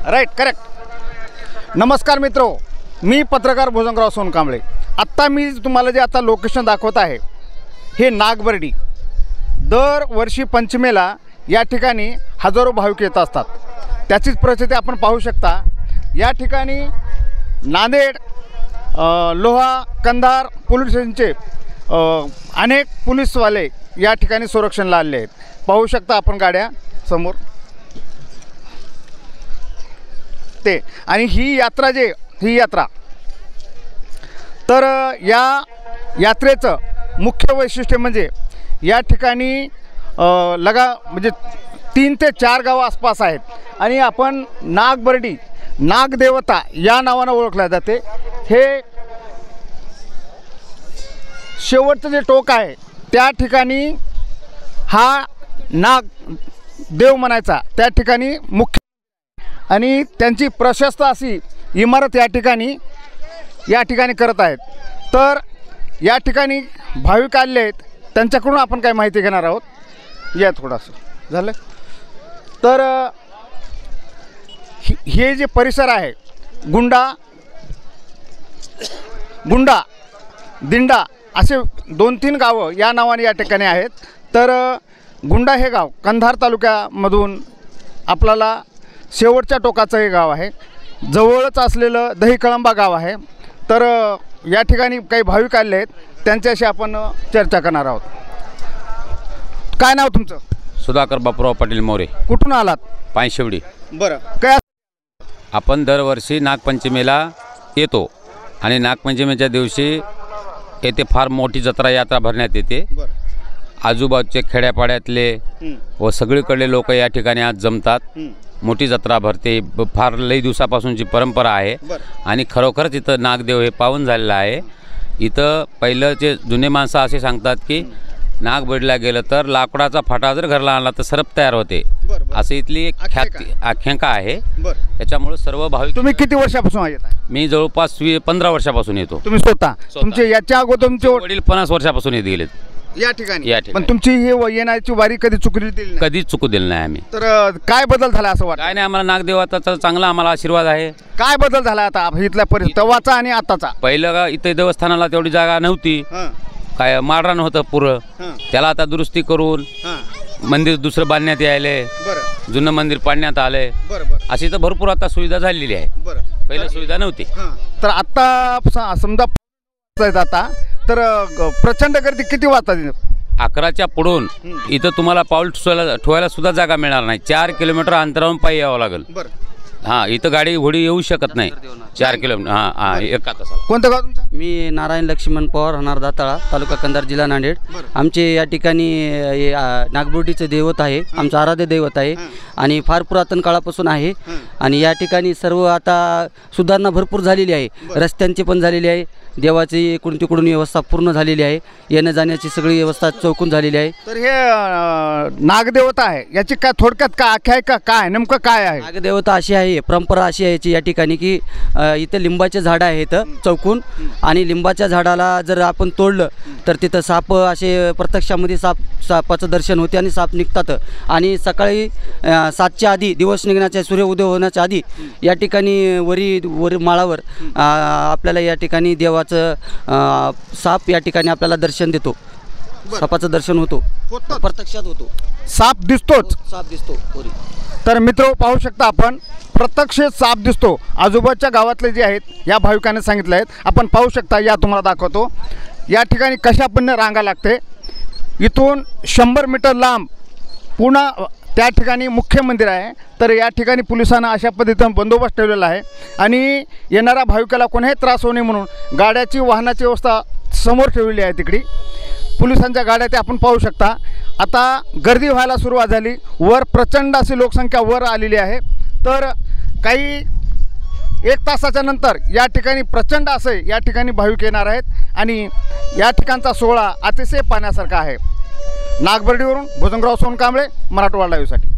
Right, correct. नमस्कार मित्रो, मी पत्रकार भुजंगराव सोनकांबळे. आत्ता मी तुम्हाला जे आता लोकेशन दाखवत आहे हे नागबर्डी. दरवर्षी पंचमेला या ठिकाणी हजारो भाविक येत असतात. त्याचीच परिस्थिती आपण पाहू शकता. या ठिकाणी नांदेड, लोहा, कंधार पोलीस स्टेशनचे अनेक पोलीसवाले या ठिकाणी संरक्षणला आलेले आहेत. पाहू शकता आपण गाड्या समोर ते. आणि ही यात्रा तर या यात्रेचं मुख्य वैशिष्ट्य म्हणजे या ठिकाणी म्हणजे 3 ते 4 गावं आसपास आहेत. आणि आपण नागबर्डी नागदेवता या नावानं ओळखल्या जाते. हे शेवटचं जे टोक आहे त्या ठिकाणी हा नाग देव म्हणायचा त्या ठिकाणी मुख्य. आणि त्यांची प्रशस्त अशी इमारत या ठिकाणी करत आहेत. तर या ठिकाणी भाविक आले आहेत, त्यांच्याकडून आपण काय माहिती घेणार आहोत. या थोडंसं झालं तर हे जे परिसर आहे गुंडा दिंडा असे 2-3 गावं या नावाने या ठिकाणी आहेत. तर गुंडा हे गाव कंधार तालुक्यामधून आपल्याला शेवटच्या टोकाचं हे गाव आहे. जवळच असलेलं दहीकळंबा गाव आहे. तर या ठिकाणी काही भाविक आले आहेत, त्यांच्याशी आपण चर्चा करणार आहोत. काय नाव तुमचं? सुधाकर बापूराव पाटील मोरे. कुठून आलात? पायशेवडी. बरं, काय आपण दरवर्षी नागपंचमीला येतो आणि नागपंचमीच्या दिवशी येथे फार मोठी यात्रा भरण्यात येते. आजूबाजूचे खेड्यापाड्यातले व सगळीकडले लोक या ठिकाणी आज जमतात. मोठी जत्रा भरते. फार लई दिवसापासूनची परंपरा आहे आणि खरोखरच इथं नागदेव हे पावन झालेलं आहे. इथं पहिलंचे जुने माणसं असे सांगतात की नागबर्डीला गेलं तर लाकडाचा फाटा जर घरला आणला तर सरप तयार होते, असं इथली एक आख्यायिका आहे. त्याच्यामुळे सर्व भाविक. तुम्ही किती वर्षापासून येत? मी जवळपास 15 वर्षापासून येतो. तुम्ही स्वतः? तुमचे याच्या अगोदर तुमचे वडील 50 वर्षापासून येत गेलेत या ठिकाणी. पण तुमची ही येण्याची वारी कधी चुकली? कधीच चुकू दिली नाही आम्ही. तर काय बदल झाला असं वाटतं? काय नाही, आम्हाला नागदेवाचा चांगला आम्हाला आशीर्वाद आहे. काय बदल झाला आता इथल्या तेव्हाचा आणि आताचा? पहिलं इथे देवस्थानाला तेवढी जागा नव्हती, काय माळरान होतं पुरं. त्याला आता दुरुस्ती करून मंदिर दुसरं बांधण्यात यायले, जुनं मंदिर पाडण्यात आलंय. अशी तर भरपूर आता सुविधा झालेली आहे. पहिलं सुविधा नव्हती. तर आता समजा आता तर प्रचंड गर्दी किती वाजता? 11च्या पुढून इथं तुम्हाला पाऊल ठेवायला सुद्धा जागा मिळणार नाही. 4 किलोमीटर अंतरावरून पायी यावं लागेल. हां, इथं गाडी घोडी येऊ शकत नाही. 4 किलोमीटर. हां, एका तासाला. कोणतं गाव तुमचं? मी नारायण लक्ष्मण पवार, राहणार दाताळा, तालुका कंधार, जिल्हा नांदेड. आमचे या ठिकाणी नागबर्डीचं दैवत आहे, आमचं आराध्य दैवत आहे आणि फार पुरातन काळापासून आहे. आणि या ठिकाणी सर्व आता सुधारणा भरपूर झालेली आहे. रस्त्यांची पण झालेली आहे, देवाची इकडून तिकडून व्यवस्था पूर्ण झालेली आहे, येण्या जाण्याची सगळी व्यवस्था चौकून झालेली आहे. तर हे नागदेवता आहे, याची काय थोडक्यात काय आख्यायिका काय नेमकं काय आहे? नागदेवता अशी आहे, परंपरा अशी आहे याची या ठिकाणी की इथं लिंबाचे झाडं आहेत चौकून, आणि लिंबाच्या झाडाला जर आपण तोडलं तर तिथं साप असे प्रत्यक्षामध्ये सापाचं दर्शन होते आणि साप निघतात. आणि सकाळी 7च्या आधी, दिवस निघण्याच्या, सूर्य उदय होण्याच्या आधी या ठिकाणी वर माळावर आपल्याला या ठिकाणी देवाचं साप या ठिकाणी आपल्याला दर्शन देतो. सापाचं दर्शन होतो, प्रत्यक्षात होतो. साप दिसतोच? साप दिसतो. तर मित्र पाहू शकता आपण, प्रत्यक्ष साप दिसतो. आजूबाजूच्या गावातले जे आहेत या भाविकांनी सांगितलं आहेत. आपण पाहू शकता, या तुम्हाला दाखवतो या ठिकाणी कशा पण रांगा लागते. इथून 100 मीटर लांब पुन्हा त्या ठिकाणी मुख्य मंदिर आहे. तर या ठिकाणी पोलिसांना अशा पद्धतीनं बंदोबस्त ठेवलेला आहे आणि येणाऱ्या भाविकाला कोणाही त्रास होऊ नये म्हणून गाड्याची, वाहनाची व्यवस्था समोर ठेवलेली आहे. तिकडे पोलिसांच्या गाड्या ते आपण पाहू शकता. आता गर्दी व्हायला सुरुवात झाली. वर प्रचंड अशी लोकसंख्या वर आलेली आहे. तर काही 1 तासाच्या नंतर या ठिकाणी प्रचंड असे या ठिकाणी भाविक येणार आहेत आणि या ठिकाणचा सोहळा अतिशय पाहण्यासारखा आहे. नागबर्डीवरून भुजंगराव सोनकांबळे, मराठवाडा लाईव्हसाठी.